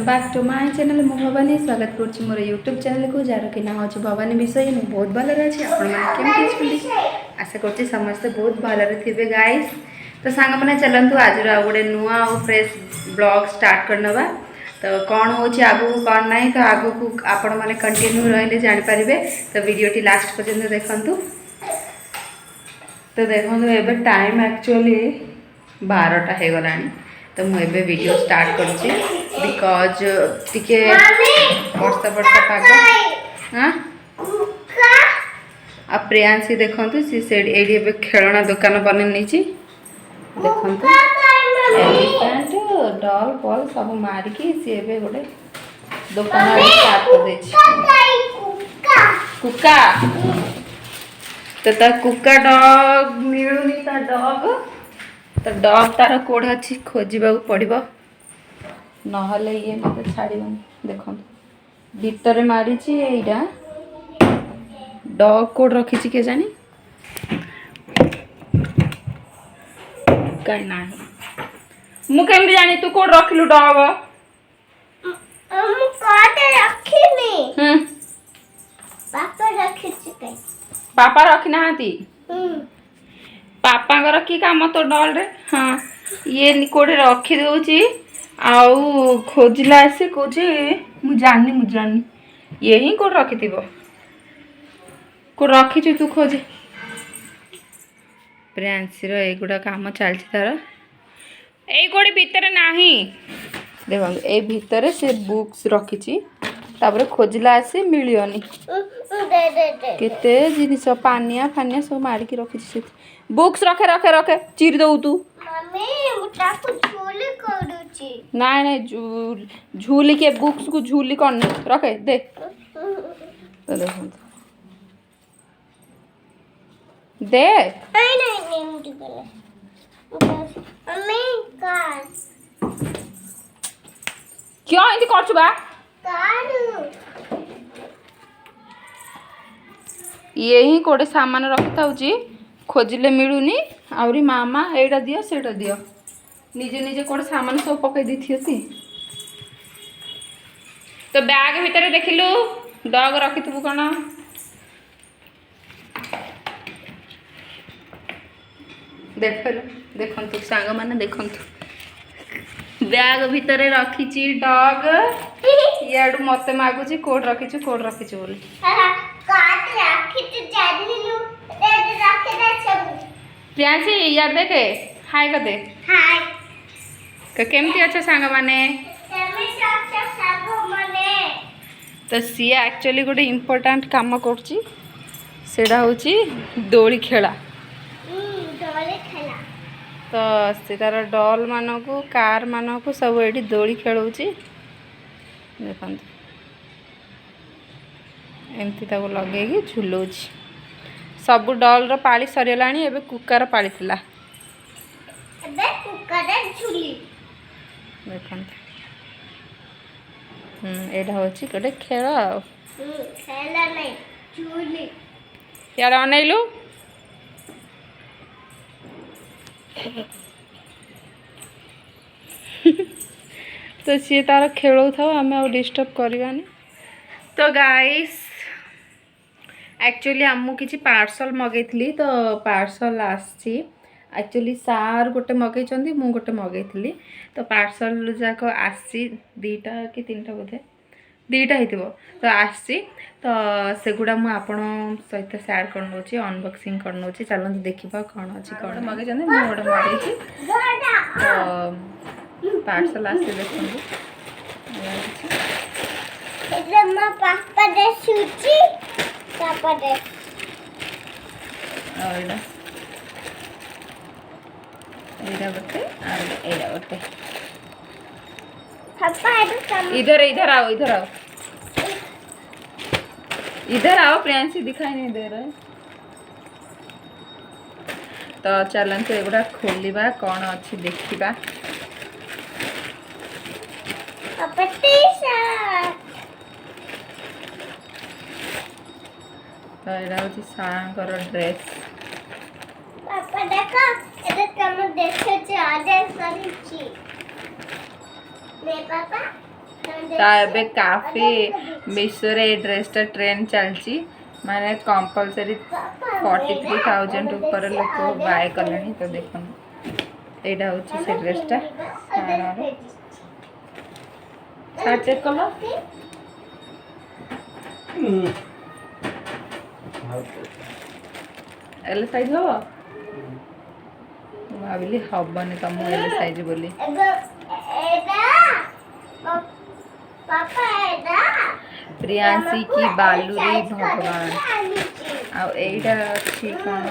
Welcome back to my channel मु भवानी स्वागत करुच्ची मोर यूट्यूब चैनल को जार कि ना हूँ भवानी विषय मुझे बहुत भल अच्छी आपमती आशा कर समस्ते बहुत भलरे थे गाइस। तो सांग मैंने चलतु आज गोटे नुआ और फ्रेश ब्लॉग स्टार्ट करनवा। तो कौन हो आगू कौन ना तो आगू को आपण मैंने कंटिन्यू रही जानीपारे। तो वीडियोटी लास्ट पर्यंत देखु। तो देखो ये टाइम एक्चुअली 12टा हो गला। तो मुझे वीडियो स्टार्ट करुच्ची बिकज टिके वर्षा वर्षा पाग। हाँ आ प्रियांशी देखु सी खेलना दुकान बन नहीं देखु एलिफेंट डॉल बॉल सब मारिकी सी गोटे दुकान स्टार्ट कर दे कुका। तो कुका डॉग मिलूनी डॉग तो डॉग तार कौड़ अच्छी खोजा पड़ो ना ये मत छाड़बनी। देख भीतर मारी यहीटा डॉग कौड़ रखी के जानी कहीं ना मुझे जानी तू कौड़ रखिलु डॉग पापा रखी ना पापा की काम तो डॉल रे। हाँ ये कोड़े रखी दौची आउ खोजला आसे कौचे मु जानी ये ही कोड रखी थी को रखी तू खोजे प्रियांशी एगुड़ा काम चलती तार ये कोड़े भितर नाही। देख ए भितर से बुक्स रखी तापर खोजला आसे मिलियनी केते जिनिस पानिया फानिया सब मारिकी रखी बुक्स रखे रखे रखे चिर दऊ तू नाई नाई झूली के बुक्स को झूली कौन रखे दे। तो देखो दे क्यों इनती कर बा यही कोड़े सामान रखी था खोजिले मिलूनी आहरी मामा एटा दियो सेटा दियो निजे निजे कोड़े सामान सब पकई दी थी। तो बैग भितर देखिलु डॉग रखी थु कौन देख देखु सांग मैंने देखु बैग भितर रखी डॉग याडू मत मागुची कोड रखी बोली प्रियांशी यार देखे हाय कर दे केमती अच्छा सांग माने। तो सी एक्चुअली गोटे इम्पोर्टाट काम करा हूँ दोली खेला। तो से तार डॉल मानक कार मानक सब ये दोली खेलुची देख एमती लगे झुलाऊँ सब डॉल रो पाली सरीगला एबे कुकार पाली थिला देख एटा होची गोटे खेल यार अनैलु तो सी तार खेल था आम आ डिस्टर्ब करवानी। तो गाइस एक्चुअली आमु किसी पार्सल मगैली तो पार्सल आसी एक्चुअली सार गोटे मगै मु गोटे मगैली। तो पार्सल जाक आसी 2टा कि 3टा बोधे 2टा हो तो आसी तो सेगुड़ा मुझे आपण सहित सेयार कर अनबॉक्सिंग कर चलते देखा कौन अच्छी कौन मगै मुझे मगै तो पार्सल आसी देखो गोटे इधर इधर आओ इधर आओ प्रियांशी दिखाई नहीं दे रहा। तो चलते एगुड़ा खोलिबा कौन अच्छी देखिबा। तो यहाँ हूँ सार ड्रेस पापा देखो ये तुम देखो ऑर्डर करी छी ले पापा तो एबे काफी विश्व रे ड्रेसटा ट्रेंड चलची माने कंपलसरी 43,000 ऊपर लोक बाय कले। तो देख यहाँ हूँ से ड्रेसटा चेक कल एल साइज हम भाविली हबनी तुम एल साइज बोली प्रियांशी की बालूरी भगवान आईटा अच्छी कौन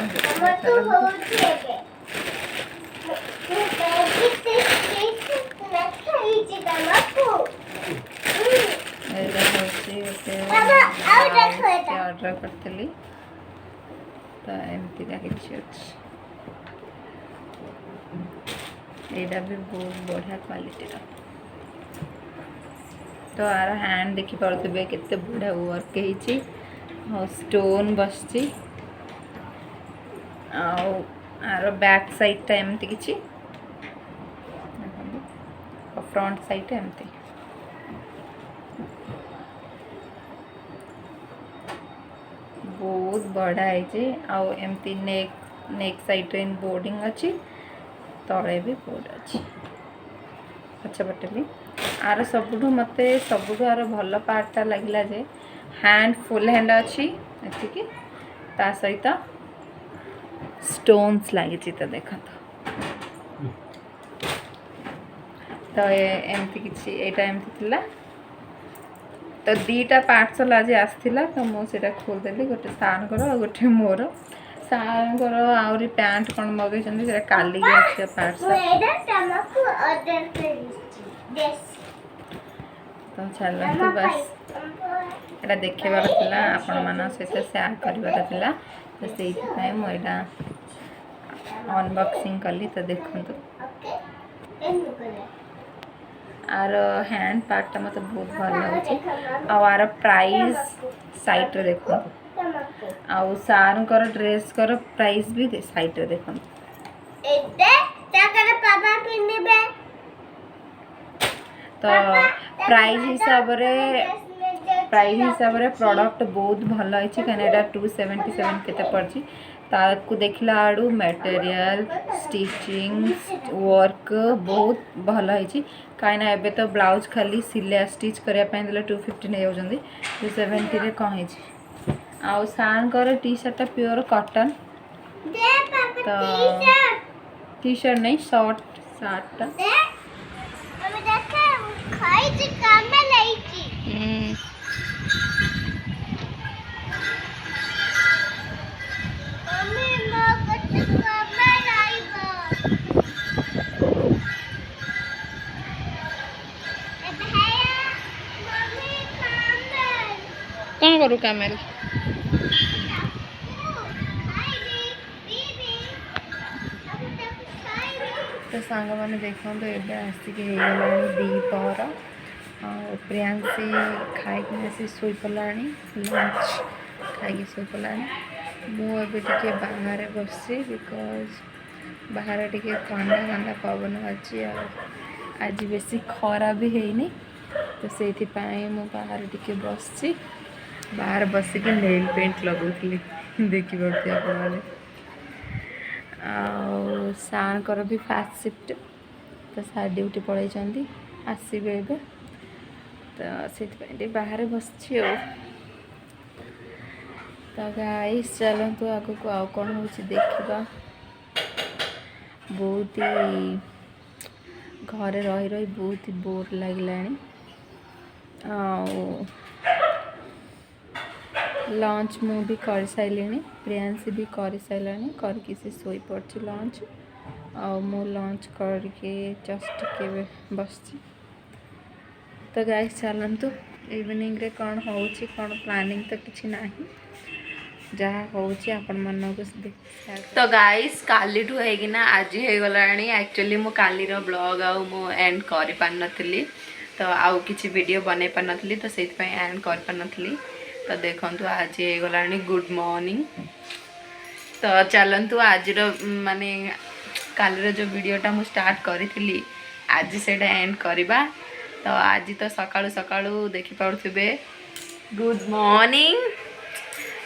ऑर्डर करी तो एमती किसी अच्छी यहाँ भी बहुत बढ़िया क्वालिटी तो आर हैंड देखी पारे केते बढ़िया वर्क हो स्टोन बस आर बैक साइड टा एमती किछि फ्रंट साइड एमती बहुत बढ़िया है आउ एमती नेक साइड रे बोर्डिंग अच्छी तले भी बोर्ड अच्छी पछपटे भी आर सबुठु मते सबुठु आर भल पार्टा लगिला जे हैंड फुल हैंड अच्छी एतिकी ता सहित स्टोन्स लगी तो देखा तो एमती किछि एटा एमती थिला तो दीटा पार्सल आज आसला तो मुझे खोलदेली गोटे सार गोटे मोर सार आहरी पैंट कौन मगें काली पार्सल तो चलते बस यहाँ देखार आपण मान सहित सेयार करार तो से मुझा अनबॉक्सिंग कली तो देखु आर हैंड पार्टा मत बहुत भल लगे आर प्राइस साइट रे देखो आउ सार ड्रेस कर प्राइस भी साइट रे देखो तो प्राइस हिसाब रे प्रोडक्ट बहुत भल है कहीं 277 केते पड़ी ताकू देखला आड़ू मटेरियल स्टिचिंग वर्क बहुत भल है कहीं एबे तो ब्लाउज खाली सिले स्टिच करने 250 नहीं जाऊँगी 270 कौन है आउ सार टी शर्ट प्योर कॉटन तो टी शर्ट नहीं शर्ट कौन करू कामेल तो सांग मैंने देखो तो ये आसिक दीपहर प्रियांशी खाई आसी शोपला लंच खाई शोपला मुझे बाहर बस बिकज बाहर टे ठंडा ठंडा पवन अच्छी आज बेसी खरा भी है तो से बाहर टे बस बाहर बसिक नेल पेंट लगुली देखी पड़ते आपने सार भी फास्ट शिफ्ट तो सार ड्यूटी पलैंती आसबे ए तो से बाहर बस तो गाइस चलतु आग को आउ कौन हो देखा बहुत ही घरे रही रही बहुत ही बोर लगे लंच मु भी कर सारे प्रियांशी भी कर सारे करके से शोई पड़ी लंच मु लंच करके जस्ट के बस तो गाइस चलतु इवनिंग रे कौन हो कौन प्लानिंग तो किसी ना जहाँ हो तो गाइस काली होना आज हो गला एक्चुअली मु काली ब्लॉग आउ एंड कर पार नी तो आउ किसी वीडियो बन पार नी तो से एंड कर पार नी तो देखु आज हो गला गुड मॉर्निंग तो चलतु आज माने काली जो वीडियोटा मु स्टार्ट करी आज से एंड करवा तो आज तो सकाळू सकाळू देखि पारुथिबे गुड मॉर्निंग।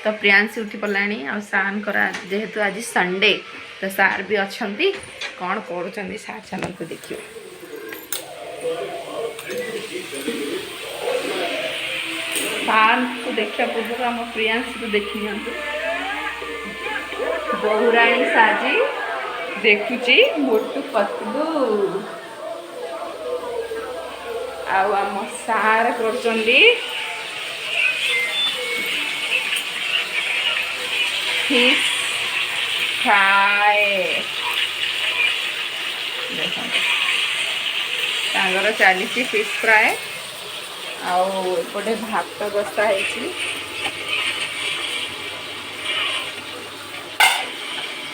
तो प्रियांशी उठी पड़ाणी आ सार जेहेतु आज संडे तो सार भी अच्छा कौन कर सार चलते देखिए। सार को देखा पूर्व आम प्रियांशी को देखी बहुराणी साजी देखुची मोटू पतलू आम सार कर फिश फ्राए तांगर चली फिश फ्राए आउटे भात बसा है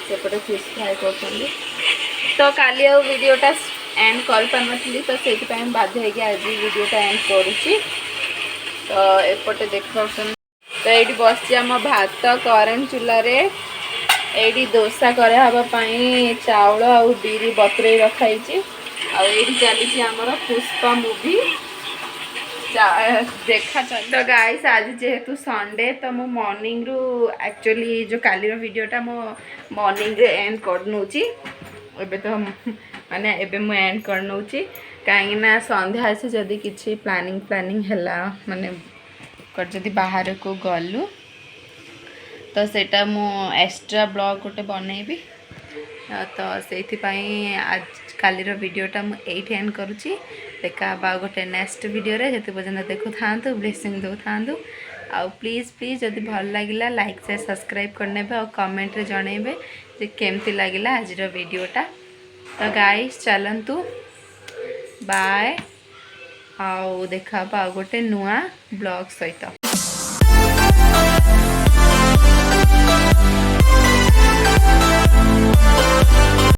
सेपटे फिश फ्राए कर। तो काली आ वीडियोटा एंड कर पारी तो से बाध्य आज वीडियोटा एंड करुच्ची। तो एपटे देख पार्सन तो ये बस आम भात करेन्ट चूल्हार ये दोसा कराई चाउल आ बिरी बतुरे रखाई आई चली आमर पुष्पा मूवी देखा। तो गाइस आज जेहेतु संडे तो मो मॉर्निंग रू एक्चुअली जो काली वीडियोटा मो मॉर्निंग रे एंड कर नौची एबे तो माने एबे मु एंड कर नौची कहीं ना संध्या से जदि किछि प्लानिंग हैला माने कर जदि बाहर को गलु तो सेटा मु एक्स्ट्रा ब्लॉग गोटे बनैबी। तो से आज काली वीडियोटा मुझे एंड करुच्ची। देखा बा गोटे नेक्स्ट वीडियो रे जति पर्यंत देखु था ब्लेसिंग दो था आउ प्लीज़ जदि भल लगिला लाइक से सब्सक्राइब करने और कमेंट रे जनइबे जे केमती लगिला आज वीडियोटा। तो गाइस चलंतु बाय आउ देखा बा गोटे नुआ ब्लॉग सहित।